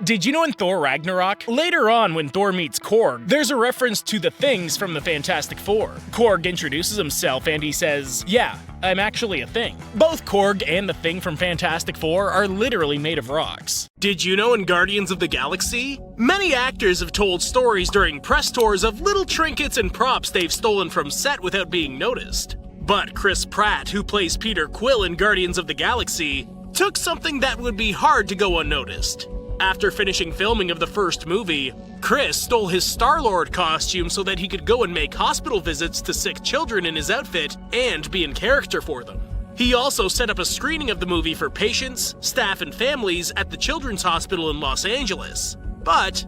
Did you know in Thor Ragnarok, later on when Thor meets Korg, there's a reference to the Things from the Fantastic Four. Korg introduces himself and he says, "Yeah, I'm actually a thing." Both Korg and the Thing from Fantastic Four are literally made of rocks. Did you know in Guardians of the Galaxy? Many actors have told stories during press tours of little trinkets and props they've stolen from set without being noticed. But Chris Pratt, who plays Peter Quill in Guardians of the Galaxy, took something that would be hard to go unnoticed. After finishing filming of the first movie, Chris stole his Star-Lord costume so that he could go and make hospital visits to sick children in his outfit and be in character for them. He also set up a screening of the movie for patients, staff, and families at the Children's Hospital in Los Angeles. But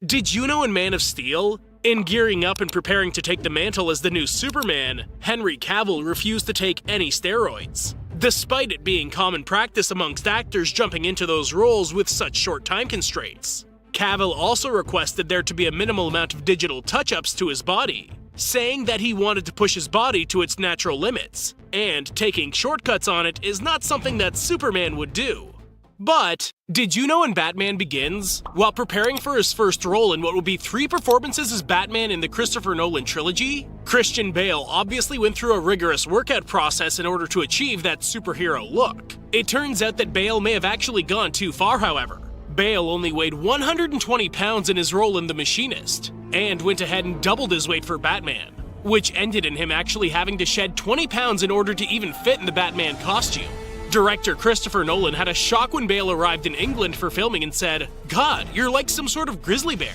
did you know in Man of Steel, in gearing up and preparing to take the mantle as the new Superman, Henry Cavill refused to take any steroids, despite it being common practice amongst actors jumping into those roles with such short time constraints. Cavill also requested there to be a minimal amount of digital touch-ups to his body, saying that he wanted to push his body to its natural limits, and taking shortcuts on it is not something that Superman would do. But did you know in Batman Begins, while preparing for his first role in what will be 3 performances as Batman in the Christopher Nolan trilogy, Christian Bale obviously went through a rigorous workout process in order to achieve that superhero look. It turns out that Bale may have actually gone too far, however. Bale only weighed 120 pounds in his role in The Machinist, and went ahead and doubled his weight for Batman, which ended in him actually having to shed 20 pounds in order to even fit in the Batman costume. Director Christopher Nolan had a shock when Bale arrived in England for filming and said, "God, you're like some sort of grizzly bear."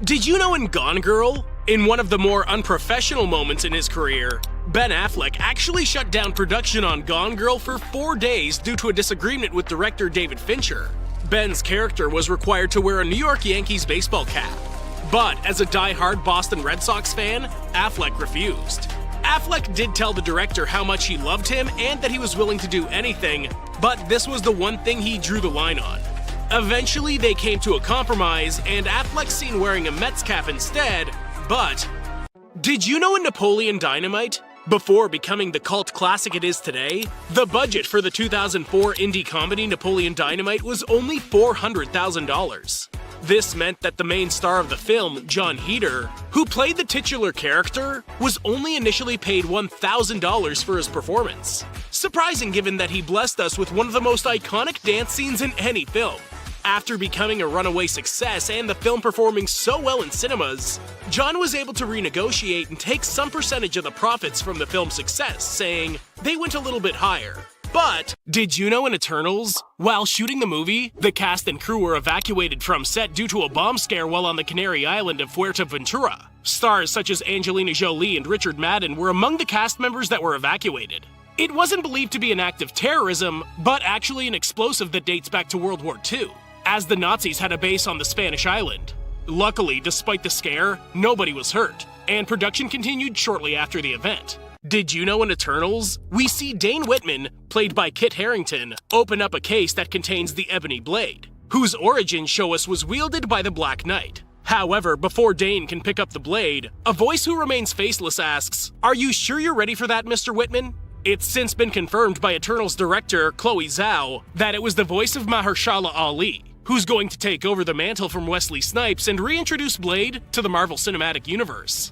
Did you know in Gone Girl, in one of the more unprofessional moments in his career, Ben Affleck actually shut down production on Gone Girl for 4 days due to a disagreement with director David Fincher? Ben's character was required to wear a New York Yankees baseball cap, but as a die-hard Boston Red Sox fan, Affleck refused. Affleck did tell the director how much he loved him and that he was willing to do anything, but this was the one thing he drew the line on. Eventually, they came to a compromise, and Affleck's seen wearing a Mets cap instead, but did you know in Napoleon Dynamite, before becoming the cult classic it is today, the budget for the 2004 indie comedy Napoleon Dynamite was only $400,000. This meant that the main star of the film, Jon Heder, who played the titular character, was only initially paid $1,000 for his performance. Surprising given that he blessed us with one of the most iconic dance scenes in any film. After becoming a runaway success and the film performing so well in cinemas, Jon was able to renegotiate and take some percentage of the profits from the film's success, saying they went a little bit higher. But did you know in Eternals, while shooting the movie, the cast and crew were evacuated from set due to a bomb scare while on the Canary Island of Fuerteventura? Stars such as Angelina Jolie and Richard Madden were among the cast members that were evacuated. It wasn't believed to be an act of terrorism, but actually an explosive that dates back to World War II, as the Nazis had a base on the Spanish island. Luckily, despite the scare, nobody was hurt, and production continued shortly after the event. Did you know in Eternals, we see Dane Whitman, played by Kit Harington, open up a case that contains the Ebony Blade, whose origin show us was wielded by the Black Knight. However, before Dane can pick up the blade, a voice who remains faceless asks, "Are you sure you're ready for that, Mr. Whitman?" It's since been confirmed by Eternals director Chloe Zhao that it was the voice of Mahershala Ali, who's going to take over the mantle from Wesley Snipes and reintroduce Blade to the Marvel Cinematic Universe.